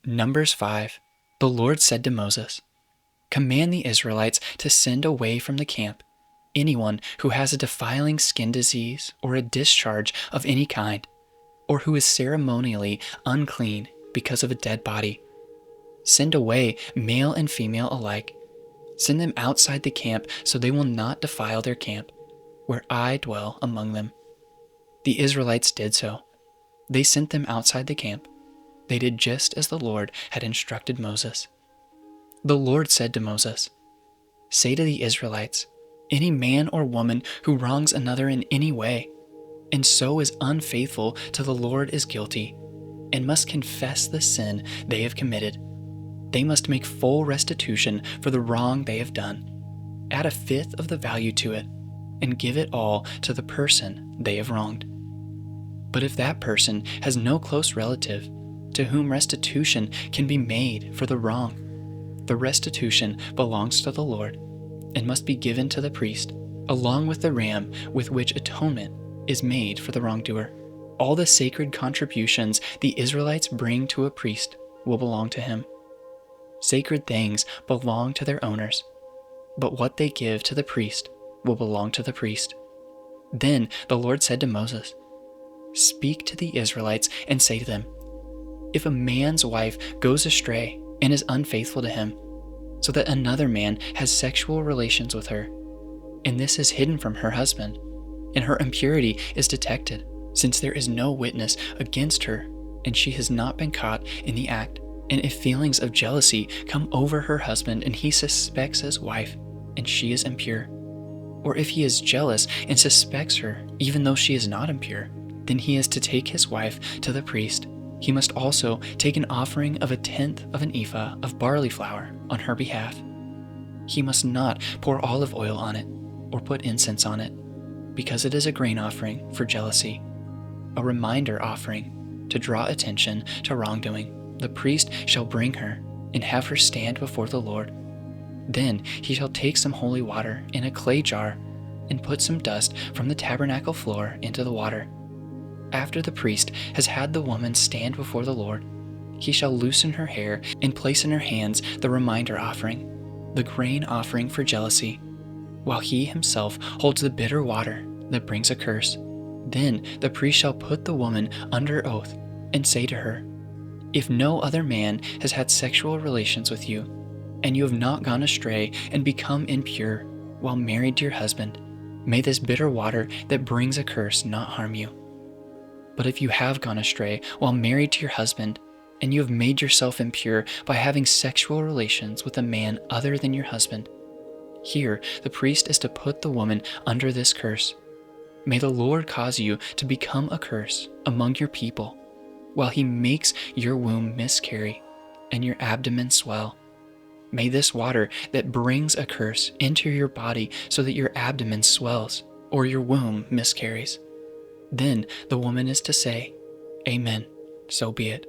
Numbers 5. The Lord said to Moses, "Command the Israelites to send away from the camp anyone who has a defiling skin disease or a discharge of any kind, or who is ceremonially unclean because of a dead body. Send away male and female alike. Send them outside the camp so they will not defile their camp, where I dwell among them." The Israelites did so. They sent them outside the camp. They did just as the Lord had instructed Moses. The Lord said to Moses, "Say to the Israelites, any man or woman who wrongs another in any way, and so is unfaithful to the Lord is guilty, and must confess the sin they have committed. They must make full restitution for the wrong they have done. Add a fifth of the value to it, and give it all to the person they have wronged. But if that person has no close relative to whom restitution can be made for the wrong, the restitution belongs to the Lord and must be given to the priest, along with the ram with which atonement is made for the wrongdoer. All the sacred contributions the Israelites bring to a priest will belong to him. Sacred things belong to their owners, but what they give to the priest will belong to the priest." Then the Lord said to Moses, "Speak to the Israelites and say to them, if a man's wife goes astray and is unfaithful to him, so that another man has sexual relations with her, and this is hidden from her husband, and her impurity is detected, since there is no witness against her, and she has not been caught in the act, and if feelings of jealousy come over her husband and he suspects his wife, and she is impure, or if he is jealous and suspects her even though she is not impure, then he is to take his wife to the priest. He must also take an offering of 1/10 of an ephah of barley flour on her behalf. He must not pour olive oil on it or put incense on it, because it is a grain offering for jealousy, a reminder offering to draw attention to wrongdoing. The priest shall bring her and have her stand before the Lord. Then he shall take some holy water in a clay jar and put some dust from the tabernacle floor into the water. After the priest has had the woman stand before the Lord, he shall loosen her hair and place in her hands the reminder offering, the grain offering for jealousy, while he himself holds the bitter water that brings a curse. Then the priest shall put the woman under oath and say to her, if no other man has had sexual relations with you, and you have not gone astray and become impure while married to your husband, may this bitter water that brings a curse not harm you. But if you have gone astray while married to your husband, and you have made yourself impure by having sexual relations with a man other than your husband, here the priest is to put the woman under this curse. May the Lord cause you to become a curse among your people, while he makes your womb miscarry and your abdomen swell. May this water that brings a curse enter your body so that your abdomen swells or your womb miscarries. Then the woman is to say, Amen, so be it.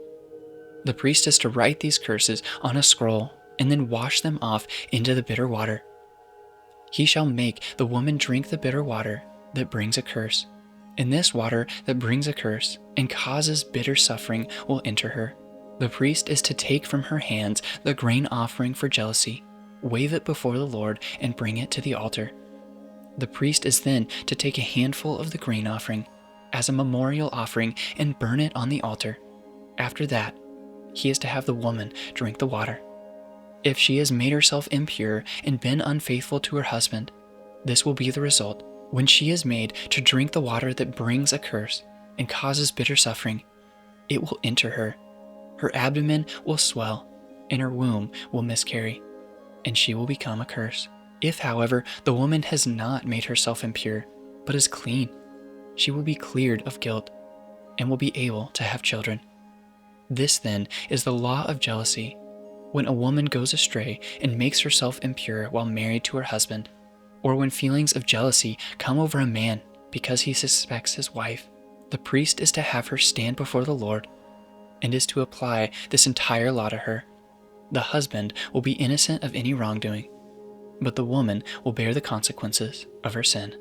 The priest is to write these curses on a scroll and then wash them off into the bitter water. He shall make the woman drink the bitter water that brings a curse, and this water that brings a curse and causes bitter suffering will enter her. The priest is to take from her hands the grain offering for jealousy, wave it before the Lord, and bring it to the altar. The priest is then to take a handful of the grain offering as a memorial offering and burn it on the altar. After that, he is to have the woman drink the water. If she has made herself impure and been unfaithful to her husband, this will be the result when she is made to drink the water that brings a curse and causes bitter suffering. It will enter her. Her abdomen will swell, and her womb will miscarry, and she will become a curse. If, however, the woman has not made herself impure, but is clean, she will be cleared of guilt and will be able to have children. This, then, is the law of jealousy. When a woman goes astray and makes herself impure while married to her husband, or when feelings of jealousy come over a man because he suspects his wife, the priest is to have her stand before the Lord and is to apply this entire law to her. The husband will be innocent of any wrongdoing, but the woman will bear the consequences of her sin.